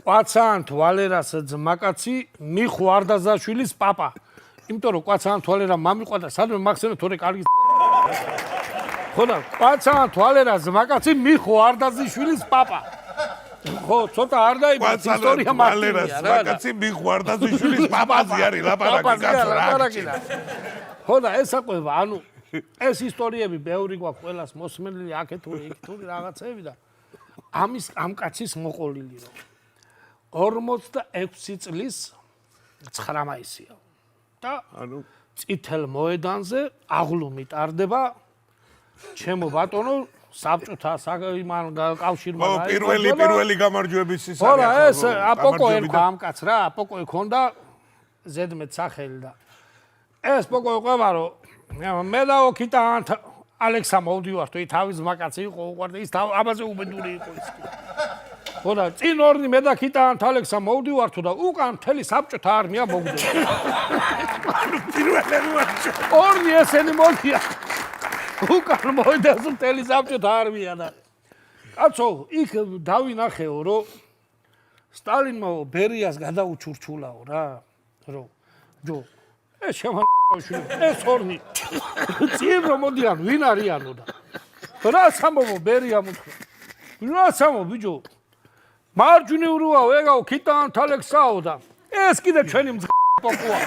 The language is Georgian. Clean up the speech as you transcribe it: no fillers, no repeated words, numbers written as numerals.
კვაცან თვალერას ძმაკაცი მიხوارდაზაშვილის პაპა. იმიტომ რომ კვაცან თვალერა მამიყვა და სადმე მაგხსენე თორე კარგი ხო და კვაცან თვალერას ძმაკაცი მიხوارდაზაშვილის პაპა. ხო, ცოტა არ დაიბა ისტორია თვალერას ძმაკაცი მიხوارდაზაშვილის პაპაზი არის ლაპარაკი კაცო. ხო და ეს აყვება, ანუ ეს ისტორიები ბევრი გვაქვს ყველას მოსმენილი აქეთური იქთური რაღაცები და ამ კაცის მოყოლილი რომ 46 წლის 9 მაისია და ანუ წითელ მოედანზე აღლუმი ტარდება ჩემო ბატონო საბჭოთა იმან კავშირმა პირველი გამარჯვების ის არის ხო ეს აპოკო ერქვა ამ კაც რა აპოკო ექონდა ზედმეტ სახელი და ეს პოკო ეყვება რომ მე და ოქიტან ალექსა მოვდივართ ის თავის მაკაცი იყო უყვარდა ის აბაზე უბედური იყო ის ხო და წინ ორნი მე და ქიტან ალექსა მოვდივართ და უკან მთელი საბჭოთა არმია მოგდო ორნი ესენი მოდია უკან მოვიდას მთელი საბჭოთა არმია და კაცო იქ დავინახეო რომ სტალინმა ბერიას გადაუჩურჩულაო რა რომ ჯო ეს შემოშული ეს ორნი წინ რომ მოდიან ვინ არიანო და რა სამომო ბერია მოთხრა რა სამო ბიჯო მარჯვნივ ეგაო ქიტან ალექსაო და ეს კიდე ჩვენი პოპოა